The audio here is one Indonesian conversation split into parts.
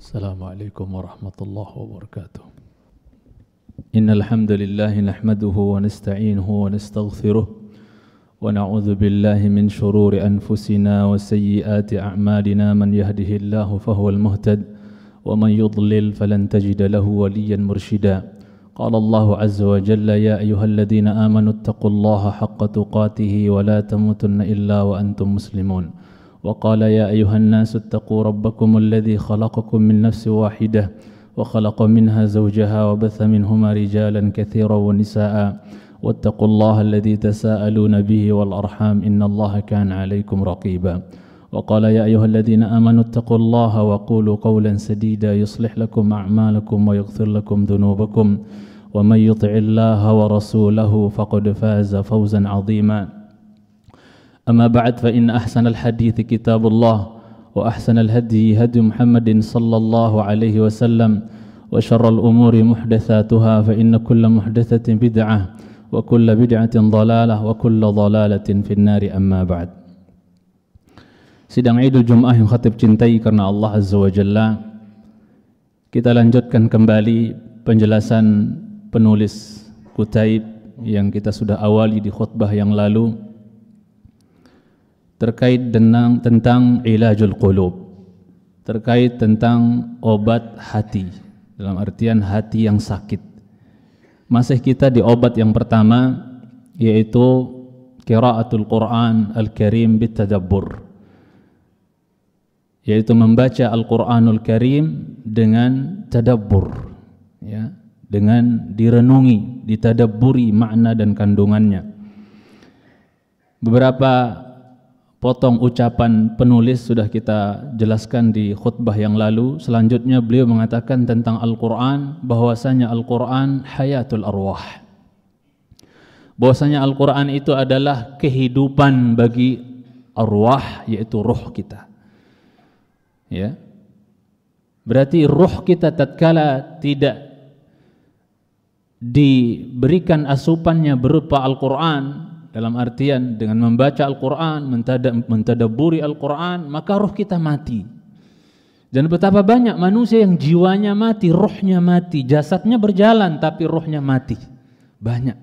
Assalamualaikum warahmatullahi wabarakatuh. Innal hamdalillah nahmaduhu wa nasta'inuhu wa nastaghfiruh wa na'udzu billahi min shururi anfusina wa sayyiati a'malina man yahdihillahu fahuwal muhtad wa man yudlil falan tajida lahu waliyyan mursyida. Qala Allahu 'azza wa jalla ya ayyuhalladhina amanu taqullaha haqqa tuqatih wa la tamutunna illa wa antum muslimun. وقال يا أيها الناس اتقوا ربكم الذي خلقكم من نفس واحدة وخلق منها زوجها وبث منهما رجالا كثيرا ونساء واتقوا الله الذي تساءلون به والأرحام إن الله كان عليكم رقيبا وقال يا أيها الذين آمنوا اتقوا الله وقولوا قولا سديدا يصلح لكم أعمالكم ويغفر لكم ذنوبكم ومن يطع الله ورسوله فقد فاز فوزا عظيما. أما بعد فإن أحسن الحديث كتاب الله وأحسن الهدي هدي محمد صلى الله عليه وسلم وشر الأمور محدثاتها فإن كل محدثة بدعة وكل بدعة ضلالة وكل ضلالة في النار أما بعد. Sidang Idul Jum'ah yang khatib cintai karena Allah Azza wa Jalla, kita lanjutkan kembali penjelasan penulis Kutaib yang kita sudah awali di khutbah yang lalu terkait tentang ilajul qulub, terkait tentang obat hati, dalam artian hati yang sakit. Masih kita di obat yang pertama, yaitu qiraatul Quran Al-Karim bitadabbur, yaitu membaca Al-Quranul Karim dengan tadabbur, ya, dengan direnungi, ditadabburi makna dan kandungannya. Beberapa potong ucapan penulis sudah kita jelaskan di khutbah yang lalu. Selanjutnya beliau mengatakan tentang Al-Quran, bahwasanya Al-Quran hayatul arwah, bahwasanya Al-Quran itu adalah kehidupan bagi arwah, yaitu ruh kita, ya. Berarti ruh kita tatkala tidak diberikan asupannya berupa Al-Quran, dalam artian dengan membaca Al-Quran, mentadabburi Al-Quran, maka ruh kita mati. Dan betapa banyak manusia yang jiwanya mati, ruhnya mati, jasadnya berjalan tapi ruhnya mati. Banyak.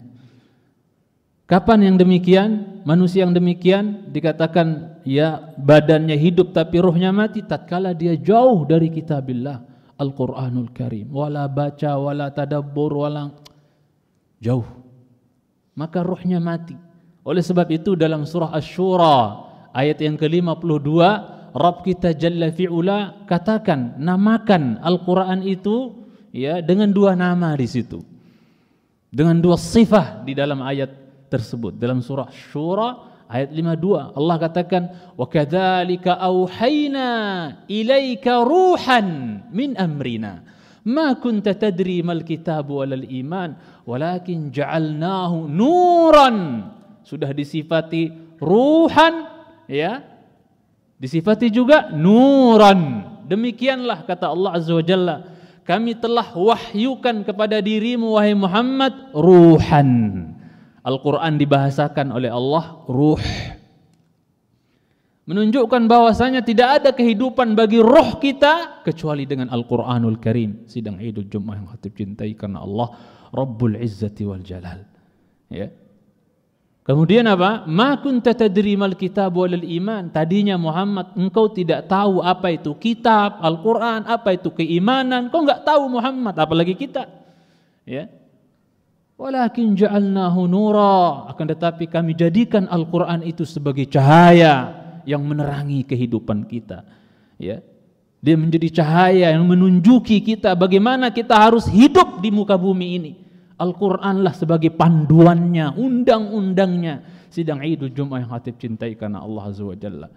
Kapan yang demikian? Manusia yang demikian dikatakan ya badannya hidup tapi ruhnya mati tatkala dia jauh dari kitabillah Al-Quranul Karim, wala baca, wala tadabbur, wala jauh, maka ruhnya mati. Oleh sebab itu dalam surah Asy-Syura ayat yang ke-52, Rabb kita Jalla fi'ula katakan, namakan Al-Quran itu ya dengan dua nama di situ, dengan dua sifat di dalam ayat tersebut. Dalam surah Asy-Syura ayat 52 Allah katakan, wa kadzalika auhayna ilaika ruhan min amrina ma kunta tadri mal kitabu walal iman walakin ja'alnahu nuran. Sudah disifati ruhan, ya, disifati juga nuran. Demikianlah kata Allah Azza wa Jalla, kami telah wahyukan kepada dirimu wahai Muhammad ruhan. Al-Quran dibahasakan oleh Allah ruh, menunjukkan bahwasanya tidak ada kehidupan bagi roh kita kecuali dengan Al-Quranul Karim. Sidang Idul Jum'ah yang khatib cintai karena Allah Rabbul Izzati wal Jalal, ya. Kemudian apa? Ma kunta tadri mal kitab walal iman. Tadinya Muhammad engkau tidak tahu apa itu kitab, Al-Quran, apa itu keimanan. Kau enggak tahu Muhammad, apalagi kita, ya. Walakin ja'alnahu nura, akan tetapi kami jadikan Al-Quran itu sebagai cahaya yang menerangi kehidupan kita, ya. Dia menjadi cahaya yang menunjuki kita bagaimana kita harus hidup di muka bumi ini. Al-Quranlah sebagai panduannya, undang-undangnya. Sidang Idul Jum'ah yang khatib cintai karena Allah Azza wa Jalla.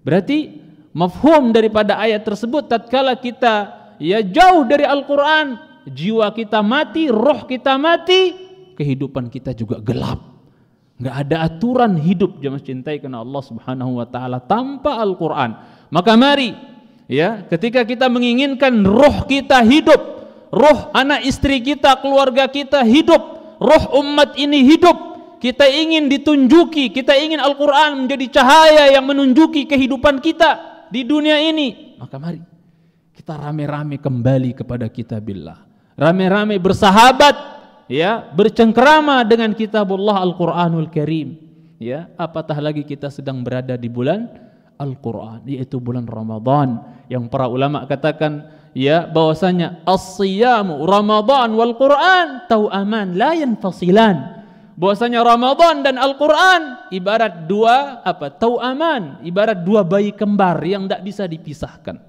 Berarti mafhum daripada ayat tersebut, tatkala kita ya jauh dari Al-Quran, jiwa kita mati, roh kita mati, kehidupan kita juga gelap. Enggak ada aturan hidup jemaah cintai karena Allah Subhanahu wa taala tanpa Al-Quran. Maka mari, ya, ketika kita menginginkan roh kita hidup, roh anak istri kita, keluarga kita hidup, roh umat ini hidup, kita ingin ditunjuki, kita ingin Al-Quran menjadi cahaya yang menunjuki kehidupan kita di dunia ini, maka mari Kita rame-rame kembali kepada kitabillah, rame-rame bersahabat, ya, bercengkrama dengan kitabullah Al-Qur'anul Karim, ya. Apatah lagi kita sedang berada di bulan Al-Qur'an, yaitu bulan Ramadan, yang para ulama katakan, ya, bahwasanya as-siyamu Ramadan wal Qur'an tau'aman la yanfasilan. Bahwasanya Ramadan dan Al-Qur'an ibarat dua tau'aman, ibarat dua bayi kembar yang tidak bisa dipisahkan.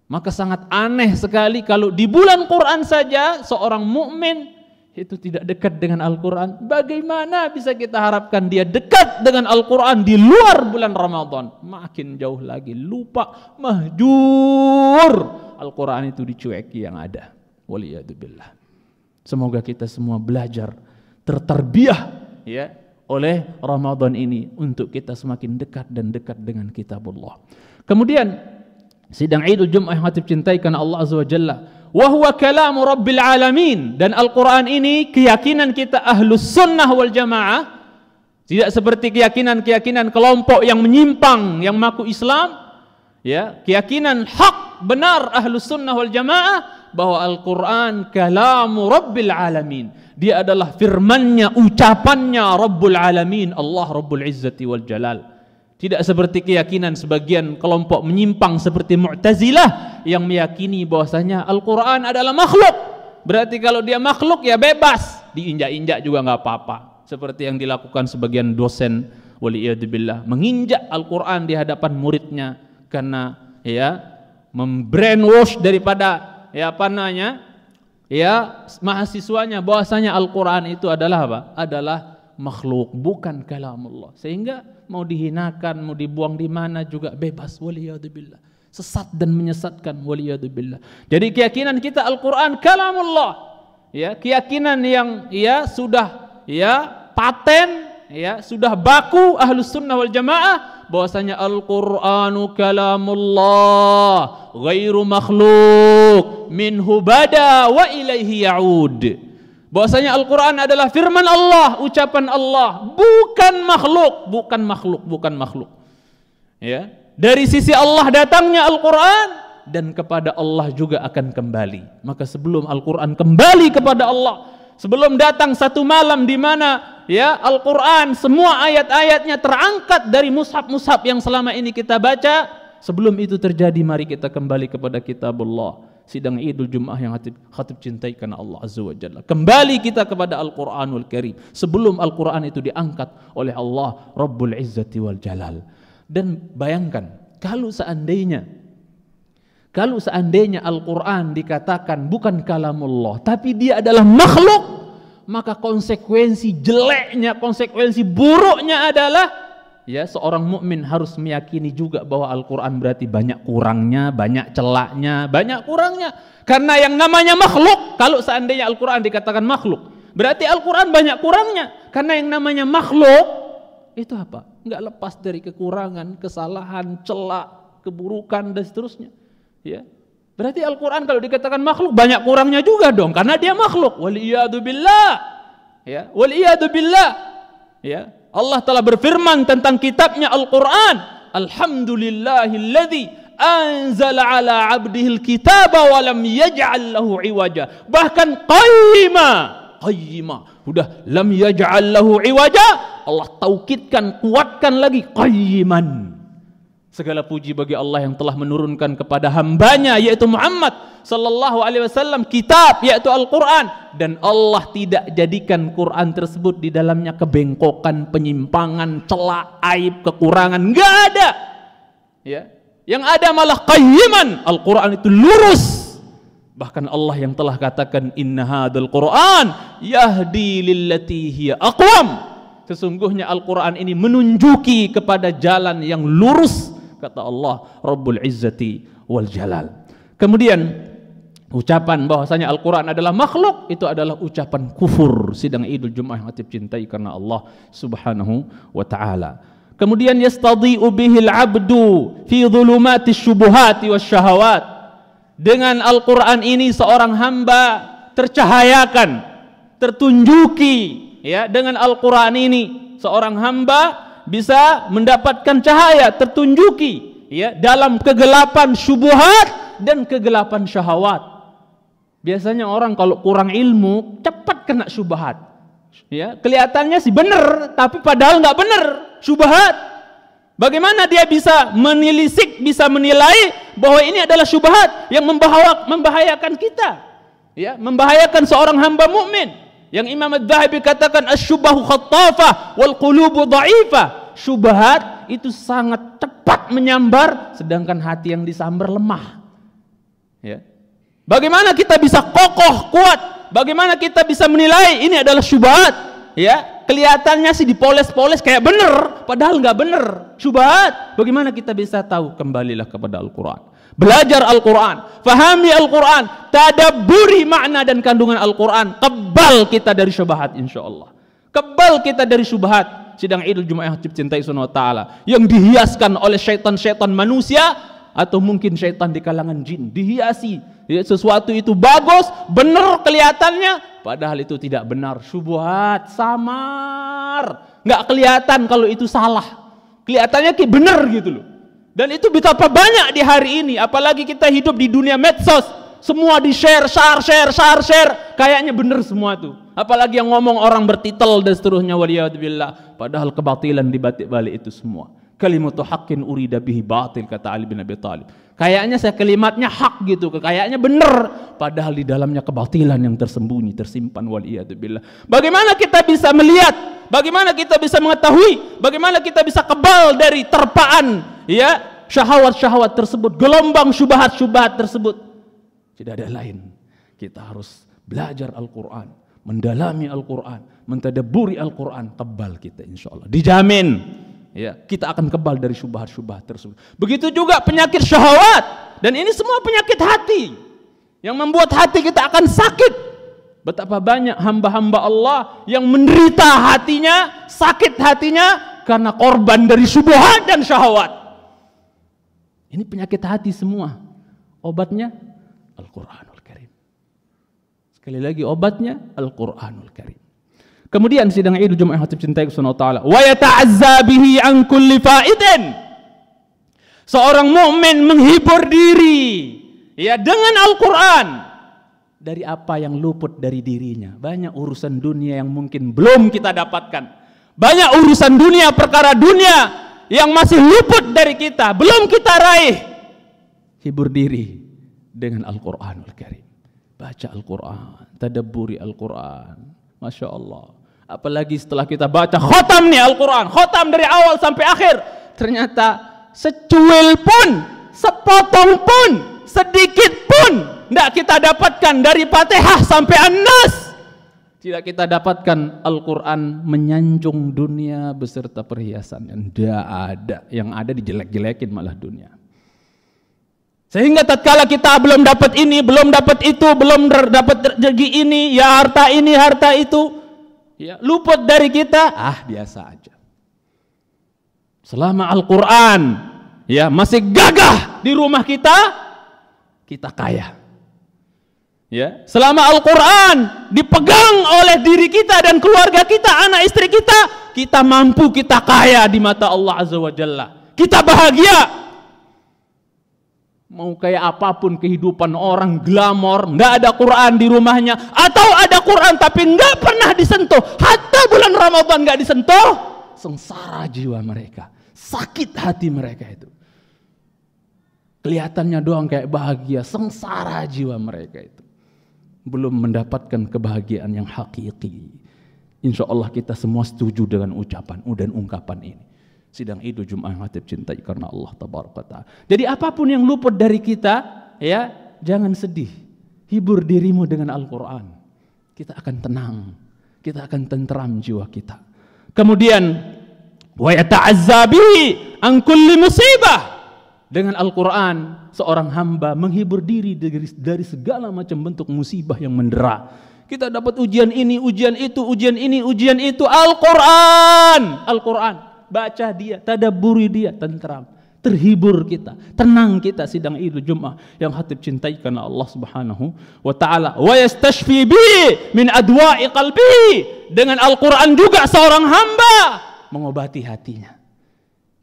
Maka sangat aneh sekali kalau di bulan Quran saja seorang mukmin itu tidak dekat dengan Al-Quran. Bagaimana bisa kita harapkan dia dekat dengan Al-Quran di luar bulan Ramadan? Makin jauh lagi, lupa, mahjur. Al-Quran itu dicueki yang ada. Waliyadzubillah. Semoga kita semua belajar, terterbiah, ya, oleh Ramadan ini untuk kita semakin dekat dan dekat dengan kitabullah. Kemudian sidang Idul Jum'ah yang hati cintai karena Allah Azza wa Jalla, wa huwa kalamu rabbil alamin, dan Al-Quran ini keyakinan kita Ahlus Sunnah wal Jamaah, tidak seperti keyakinan kelompok yang menyimpang, yang mengaku Islam, ya. Keyakinan hak benar Ahlus Sunnah wal Jamaah bahwa Al-Quran kalamu rabbil alamin, dia adalah firmannya, ucapannya Rabbul Alamin, Allah Rabbul Izzati wal Jalal. Tidak seperti keyakinan sebagian kelompok menyimpang seperti Mu'tazilah yang meyakini bahwasanya Al-Quran adalah makhluk. Berarti kalau dia makhluk ya bebas, diinjak-injak juga nggak apa-apa. Seperti yang dilakukan sebagian dosen, waliyadzubillah, menginjak Al-Quran di hadapan muridnya karena, ya, membrainwash daripada, ya, ya, mahasiswanya bahwasanya Al-Quran itu adalah apa? Adalah makhluk, bukan kalamullah. Sehingga mau dihinakan, mau dibuang di mana juga bebas, waliyadzubillah. Sesat dan menyesatkan, waliyadzubillah. Jadi keyakinan kita Al-Quran kalamullah, ya, keyakinan yang, ya, sudah, ya, paten, ya, sudah baku Ahlus Sunnah wal Jamaah bahwasanya Al-Qur'anu kalamullah ghairu makhluk minhu bada wa ilaihi ya'ud. Bahwasanya Al-Quran adalah firman Allah, ucapan Allah, bukan makhluk. Ya, dari sisi Allah datangnya Al-Quran dan kepada Allah juga akan kembali. Maka sebelum Al-Quran kembali kepada Allah, sebelum datang satu malam di mana, ya, Al-Quran semua ayat-ayatnya terangkat dari mushaf-mushaf yang selama ini kita baca, sebelum itu terjadi mari kita kembali kepada kitabullah. Sidang Idul Jum'ah yang khatib cintai karena Allah Azza wa Jalla. Kembali kita kepada Al-Quranul Karim sebelum Al-Quran itu diangkat oleh Allah Rabbul Izzati wal Jalal. Dan bayangkan kalau seandainya Al-Quran dikatakan bukan kalamullah tapi dia adalah makhluk, maka konsekuensi jeleknya, konsekuensi buruknya adalah, ya, seorang mukmin harus meyakini juga bahwa Al-Quran berarti banyak kurangnya, banyak celaknya, banyak kurangnya. Karena yang namanya makhluk, kalau seandainya Al-Quran dikatakan makhluk, berarti Al-Quran banyak kurangnya. Karena yang namanya makhluk itu apa? Enggak lepas dari kekurangan, kesalahan, celak, keburukan dan seterusnya. Ya, berarti Al-Quran kalau dikatakan makhluk banyak kurangnya juga dong, karena dia makhluk. Waliyadzubillah. Ya, waliyadzubillah. Ya. Allah telah berfirman tentang kitabnya Al-Quran, Alhamdulillahilladzi anzala ala abdihil kitaba wa lam yaj'al lahu iwaja. Bahkan qayyima, udah lam yaj'al lahu iwaja, Allah taukidkan, kuatkan lagi, qayyiman. Segala puji bagi Allah yang telah menurunkan kepada hambanya yaitu Muhammad sallallahu alaihi wasallam kitab yaitu Al-Quran, dan Allah tidak jadikan Quran tersebut di dalamnya kebengkokan, penyimpangan, celak, aib, kekurangan, enggak ada. Ya, yang ada malah qayyiman. Al-Quran itu lurus. Bahkan Allah yang telah katakan inna hadzal Quran yahdi lillati hiya aqwam. Sesungguhnya Al-Quran ini menunjuki kepada jalan yang lurus, kata Allah Rabbul Izzati wal Jalal. Kemudian ucapan bahwasanya Al-Quran adalah makhluk itu adalah ucapan kufur. Sidang Idul Jum'ah yang hati cintai karena Allah Subhanahu wa taala. Kemudian yastadhi'u bihil 'abdu fi dhulumatis syubuhati wasyahawat. Dengan Al-Quran ini seorang hamba tercahayakan, tertunjuki, ya, dengan Al-Quran ini seorang hamba bisa mendapatkan cahaya, tertunjuki, ya, dalam kegelapan syubhat dan kegelapan syahwat. Biasanya orang kalau kurang ilmu cepat kena syubhat. Ya, kelihatannya sih benar, tapi padahal nggak benar, syubhat. Bagaimana dia bisa menelisik, bisa menilai bahwa ini adalah syubhat yang membahayakan kita, ya, membahayakan seorang hamba mukmin. Yang Imam Adz-Dzahabi katakan asy-syubhu khattafah wal qulubu dha'ifah. Syubhat itu sangat cepat menyambar, sedangkan hati yang disambar lemah. Ya. Bagaimana kita bisa kokoh, kuat? Bagaimana kita bisa menilai ini adalah syubhat? Ya, kelihatannya sih dipoles-poles kayak benar, padahal nggak benar. Syubhat. Bagaimana kita bisa tahu? Kembalilah kepada Al-Quran. Belajar Al-Quran, fahami Al-Quran, tadabburi makna dan kandungan Al-Quran. Kebal kita dari syubhat, insya Allah. Kebal kita dari syubhat. Sidang Idul Jumat yang dicintai Subhanahu wa ta'ala, yang dihiaskan oleh syaitan-syaitan manusia atau mungkin syaitan di kalangan jin, dihiasi ya, sesuatu itu bagus, benar kelihatannya, padahal itu tidak benar. Syubhat, samar, nggak kelihatan kalau itu salah, kelihatannya kayak benar gitu loh. Dan itu betapa banyak di hari ini, apalagi kita hidup di dunia medsos, semua di share, kayaknya benar semua tuh. Apalagi yang ngomong orang bertitel dan seterusnya, waliyadzubillah, padahal kebatilan di balik itu semua. Kalimatu haqqin urida bihi batil, kata Ali bin Abi Thalib. Kayaknya saya kalimatnya hak gitu, kayaknya benar, padahal di dalamnya kebatilan yang tersembunyi, tersimpan, waliyadzubillah. Bagaimana kita bisa melihat? Bagaimana kita bisa mengetahui? Bagaimana kita bisa kebal dari terpaan, ya, syahwat-syahwat tersebut, gelombang syubhat-syubhat tersebut? Tidak ada lain, kita harus belajar Al-Quran, mendalami Al-Quran, mentadabburi Al-Quran, kebal kita insya Allah, dijamin. Ya, kita akan kebal dari syubhat-syubhat tersebut. Begitu juga penyakit syahwat, dan ini semua penyakit hati yang membuat hati kita akan sakit. Betapa banyak hamba-hamba Allah yang menderita hatinya, sakit hatinya karena korban dari syubhat dan syahwat. Ini penyakit hati semua. Obatnya Al-Quranul Karim. Sekali lagi, obatnya Al-Quranul Karim. Kemudian sidang Idul Jumat yang hati cintai Subhanahu wa ta'ala, wa yata'azza bihi an kulli faidin. Seorang mukmin menghibur diri ya dengan Al-Quran dari apa yang luput dari dirinya. Banyak urusan dunia yang mungkin belum kita dapatkan. Banyak urusan dunia, perkara dunia yang masih luput dari kita, belum kita raih. Hibur diri dengan Al-Quranul Karim. Baca Al-Quran, tadabburi Al-Quran. Masya Allah. Apalagi setelah kita baca khotam nih Al-Quran, khotam dari awal sampai akhir, ternyata secuil pun, sepotong pun, sedikit pun tidak kita dapatkan dari Fatihah sampai An-Nas. Tidak kita dapatkan Al-Quran menyanjung dunia beserta perhiasan yang tidak ada. Yang ada dijelek-jelekin malah dunia. Sehingga tatkala kita belum dapat ini, belum dapat itu, belum dapat rezeki ini, ya harta ini, harta itu, ya luput dari kita, biasa aja. Selama Al-Quran ya masih gagah di rumah kita, kita kaya. Ya, selama Al-Quran dipegang oleh diri kita dan keluarga kita, anak istri kita, kita mampu, kita kaya di mata Allah Azza wa Jalla. Kita bahagia. Mau kayak apapun kehidupan orang glamor, nggak ada Quran di rumahnya, atau ada Quran tapi nggak pernah disentuh, hatta bulan Ramadan nggak disentuh, sengsara jiwa mereka, sakit hati mereka itu. Kelihatannya doang kayak bahagia, sengsara jiwa mereka itu. Belum mendapatkan kebahagiaan yang hakiki. Insya Allah kita semua setuju dengan ucapan dan ungkapan ini. Sidang Idul Jumat yang hati cintai karena Allah tabaraka ta'ala. Jadi apapun yang luput dari kita, ya jangan sedih. Hibur dirimu dengan Al-Quran. Kita akan tenang, kita akan tenteram jiwa kita. Kemudian wa yata'azza bihi an kulli musibah. Dengan Al-Quran seorang hamba menghibur diri dari segala macam bentuk musibah yang mendera. Kita dapat ujian ini, ujian itu, ujian ini, ujian itu. Al-Quran, Al-Quran. Baca dia, tadabburi dia, tentram, terhibur kita, tenang kita sidang Idul Jumat yang hati cintai karena Allah Subhanahu wa taala. Wa yastashfi bi min adwa'i qalbi. Dengan Al-Quran juga seorang hamba mengobati hatinya.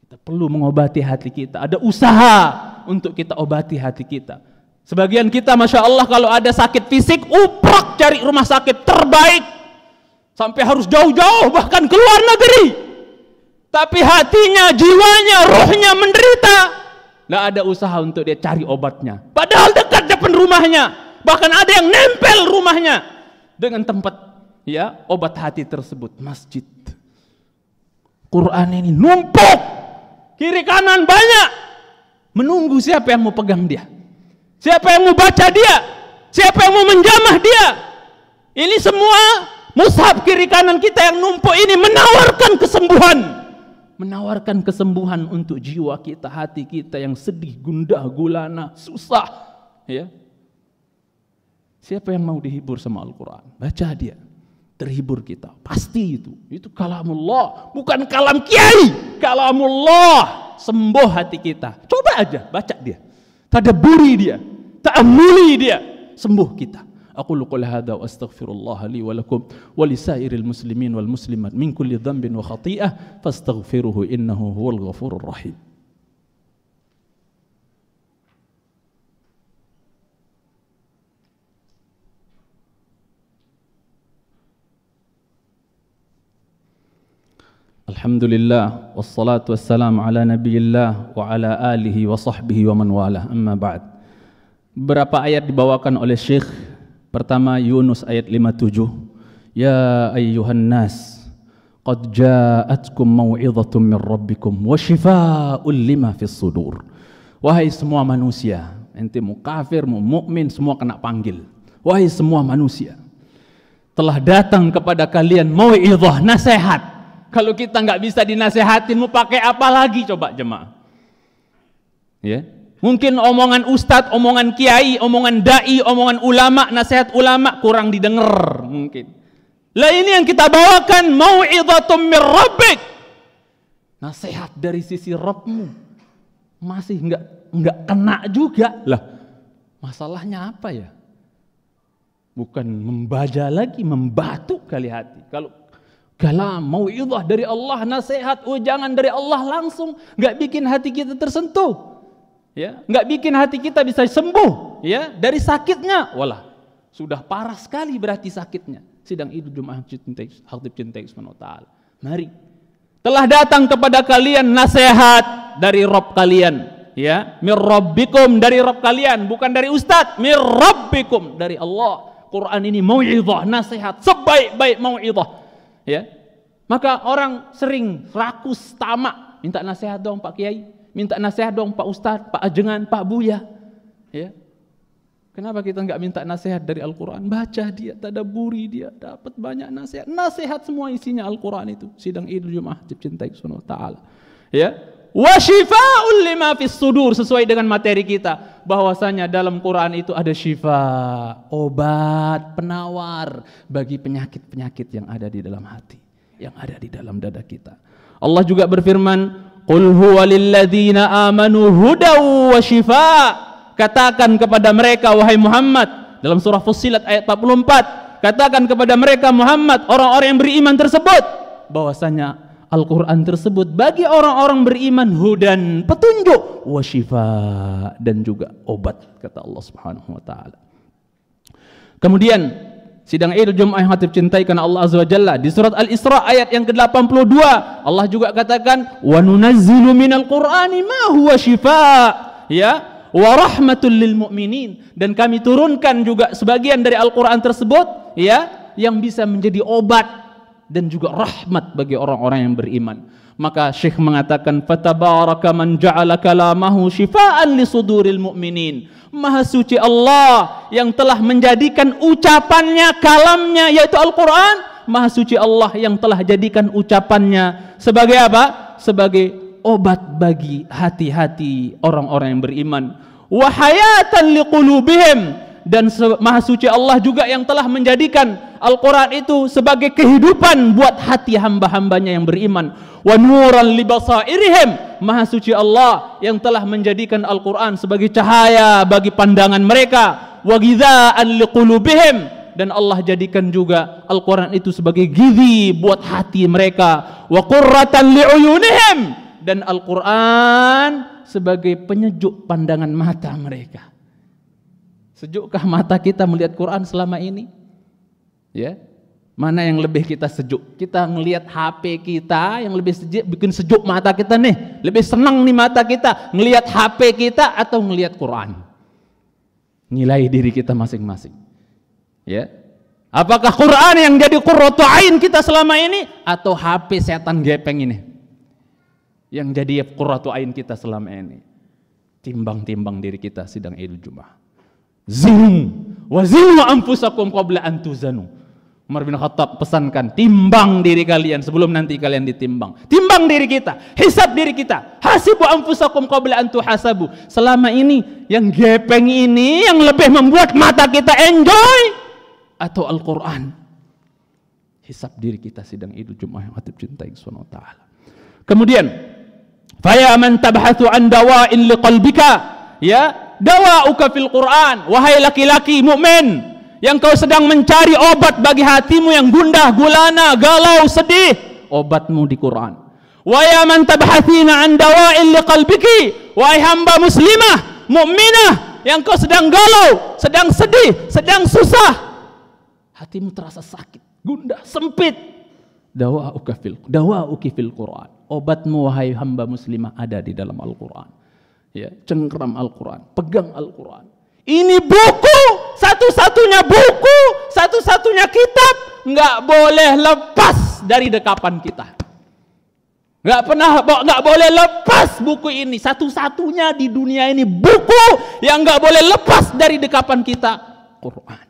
Kita perlu mengobati hati kita. Ada usaha untuk kita obati hati kita. Sebagian kita Masya Allah kalau ada sakit fisik, uprak cari rumah sakit terbaik, sampai harus jauh-jauh bahkan ke luar negeri. Tapi hatinya, jiwanya, rohnya menderita, nggak ada usaha untuk dia cari obatnya. Padahal dekat depan rumahnya, bahkan ada yang nempel rumahnya dengan tempat ya obat hati tersebut, masjid. Quran ini numpuk, kiri kanan banyak, menunggu siapa yang mau pegang dia, siapa yang mau baca dia, siapa yang mau menjamah dia. Ini semua mushaf kiri kanan kita yang numpuk ini menawarkan kesembuhan, menawarkan kesembuhan untuk jiwa kita, hati kita yang sedih, gundah gulana, susah. Ya, siapa yang mau dihibur sama Al-Quran? Baca dia, terhibur kita. Pasti itu kalamullah, bukan kalam kiai, kalamullah. Sembuh hati kita. Coba aja baca dia, tadabburi dia, ta'ammuli dia, sembuh kita. Aku qouli hadza wa astaghfirullah li wa lakum wa lisairil muslimin wal muslimat min kulli dhanbin wa khati'ah fastaghfiruhu innahu huwal ghafurur rahim. Alhamdulillah wassalatu wassalamu ala nabiyillah wa ala alihi wa sahbihi wa man walah, amma ba'd. Beberapa ayat dibawakan oleh Syekh. Pertama Yunus ayat 57. Ya ayyuhan nas qad ja'atkum mau'izatun min rabbikum wa shifaa'un lima fis sudur. Wahai semua manusia, ente mau kafir mau mukmin semua kena panggil. Wahai semua manusia, telah datang kepada kalian mau'izah, nasihat. Kalau kita nggak bisa dinasehatin, mau pakai apa lagi coba jemaah? Ya, mungkin omongan ustadz, omongan kiai, omongan dai, omongan ulama, nasihat ulama kurang didengar mungkin. Lah ini yang kita bawakan, mau'izatun mir rabbik, nasihat dari sisi Rabbmu, masih nggak kena juga. Lah masalahnya apa ya? Bukan membaja lagi, membatu kali hati. Kalau mau'izah dari Allah, nasihat, ujangan dari Allah langsung nggak bikin hati kita tersentuh, ya, nggak bikin hati kita bisa sembuh, ya, dari sakitnya. Walah, sudah parah sekali berarti sakitnya. Sidang Idul Jumat Hatib Cintai Subhanahu wa Ta'ala. Mari, telah datang kepada kalian nasihat dari Rabb kalian, ya, mir rabbikum, dari Rabb kalian, bukan dari ustadz, mir rabbikum, dari Allah. Quran ini mau'izah, nasihat, sebaik-baik mau'izah. Ya, maka orang sering rakus, tamak, minta nasihat dong Pak Kiai, minta nasihat dong Pak Ustadz, Pak Ajengan, Pak Buya. Ya, kenapa kita nggak minta nasihat dari Al-Quran? Baca dia, tadabburi dia, dapat banyak nasihat. Nasihat semua isinya Al-Quran itu. Sidang Idul Jumat Cintai Subhanahu wa Ta'ala. Ya, wa shifaa'un lima fis sudur, sesuai dengan materi kita, bahwasanya dalam Quran itu ada syifa, obat, penawar bagi penyakit-penyakit yang ada di dalam hati, yang ada di dalam dada kita. Allah juga berfirman, qul huwa lilladzina amanu hudaw wa shifaa. Katakan kepada mereka wahai Muhammad, dalam surah Fussilat ayat 44, katakan kepada mereka Muhammad, orang-orang yang beriman tersebut, bahwasanya Al-Quran tersebut bagi orang-orang beriman hudan, petunjuk, wa shifa, dan juga obat, kata Allah Subhanahu wa Ta'ala. Kemudian sidang Idul Jumat yang Hatib cintai karena Allah Azza wa Jalla, di surat Al-Isra ayat yang ke-82 Allah juga katakan, wa nunazzilu minal Qur'ani ma huwa shifa, ya, wa rahmatul lil mu'minin, dan kami turunkan juga sebagian dari Al-Quran tersebut, ya, yang bisa menjadi obat dan juga rahmat bagi orang-orang yang beriman. Maka Syekh mengatakan, fatabaraka man ja'ala kalamahu shifaan li suduril mu'minin. Maha suci Allah yang telah menjadikan ucapannya, kalamnya, yaitu Al-Quran. Maha suci Allah yang telah jadikan ucapannya sebagai apa? Sebagai obat bagi hati-hati orang-orang yang beriman. Wa hayatan liqulubihim, dan maha suci Allah juga yang telah menjadikan Al-Quran itu sebagai kehidupan buat hati hamba-hambanya yang beriman. Wa nuran libasairihim, maha suci Allah yang telah menjadikan Al-Quran sebagai cahaya bagi pandangan mereka. Wa ghidhaan liqulubihim, dan Allah jadikan juga Al-Quran itu sebagai gizi buat hati mereka. Wa qurratan liuyunihim, dan Al-Quran sebagai penyejuk pandangan mata mereka. Sejukkah mata kita melihat Quran selama ini? Ya, mana yang lebih kita sejuk? Kita ngelihat HP kita yang lebih sejuk, bikin sejuk mata kita nih. Lebih senang nih mata kita ngelihat HP kita atau ngelihat Quran? Nilai diri kita masing-masing. Ya, apakah Quran yang jadi qurratu ain kita selama ini atau HP setan gepeng ini yang jadi qurratu ain kita selama ini? Timbang-timbang diri kita sidang Idul Jumat. Zinu wa zinu anfusakum qabla an tuzanu. Umar bin Khattab pesankan, timbang diri kalian sebelum nanti kalian ditimbang. Timbang diri kita, hisab diri kita. Hasibu anfusakum qabla an tuhasabu. Selama ini yang gepeng ini yang lebih membuat mata kita enjoy atau Al-Qur'an? Hisab diri kita sidang Idul Jumat yang hati cintai Subhanahu wa taala. Kemudian, fa ya man tabhathu an dawa'in liqalbika, ya, dawa'uka fil Quran. Wahai laki-laki mukmin yang kau sedang mencari obat bagi hatimu yang gundah gulana, galau, sedih, obatmu di Quran. Wa ya man tabhathina an dawa'in liqalbiki, wahai hamba muslimah mukminah yang kau sedang galau, sedang sedih, sedang susah, hatimu terasa sakit, gundah, sempit, dawa'uki fil Quran. Obatmu wahai hamba muslimah ada di dalam Al-Quran. Ya, cengkram Al-Quran, pegang Al-Quran. Ini buku, satu-satunya buku, satu-satunya kitab, nggak boleh lepas dari dekapan kita. Nggak boleh lepas buku ini, satu-satunya di dunia ini buku yang nggak boleh lepas dari dekapan kita, Quran.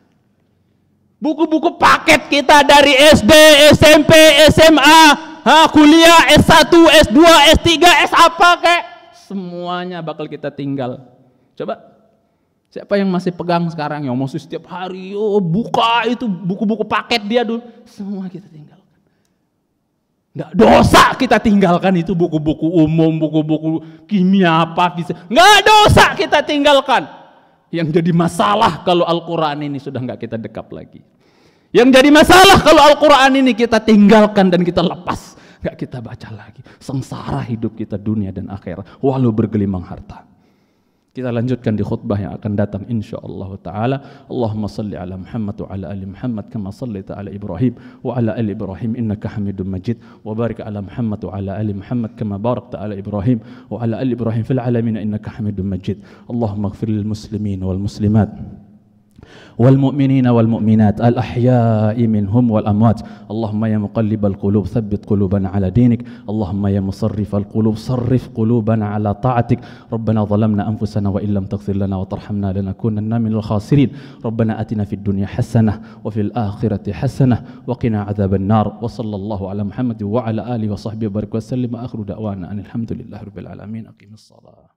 Buku-buku paket kita dari SD, SMP, SMA, kuliah, S1, S2, S3, S apa kek, semuanya bakal kita tinggal. Coba, siapa yang masih pegang sekarang, yang masih setiap hari buka itu buku-buku paket dia dulu, semua kita tinggalkan. Nggak dosa kita tinggalkan itu buku-buku umum, buku-buku kimia apa, nggak dosa kita tinggalkan. Yang jadi masalah kalau Al-Quran ini sudah nggak kita dekap lagi. Yang jadi masalah kalau Al-Quran ini kita tinggalkan dan kita lepas, nggak kita baca lagi. Sengsara hidup kita dunia dan akhirat, walau bergelimang harta. Kita lanjutkan di khutbah yang akan datang insyaallah taala. Allahumma salli ala Muhammad wa ala ali Muhammad kama sallaita ala Ibrahim wa ala ali Ibrahim innaka Hamidum Majid, wa barik ala Muhammad wa ala ali Muhammad kama barakta ala Ibrahim wa ala ali Ibrahim fil alamin innaka Hamidum Majid. Allahumma ighfir lil muslimin wal muslimat والمؤمنين والمؤمنات الأحياء منهم والأموات. اللهم يا مقلب القلوب ثبت قلوبنا على دينك. اللهم يا مصرف القلوب صرف قلوبنا على طاعتك. ربنا ظلمنا أنفسنا وإن لم تغفر لنا وترحمنا لنكونن من الخاسرين. ربنا آتنا في الدنيا حسنة وفي الآخرة حسنة وقنا عذاب النار. وصلى الله على محمد وعلى آله وصحبه وبارك وسلم. وآخر دعوانا أن الحمد لله رب العالمين. أقيم الصلاة.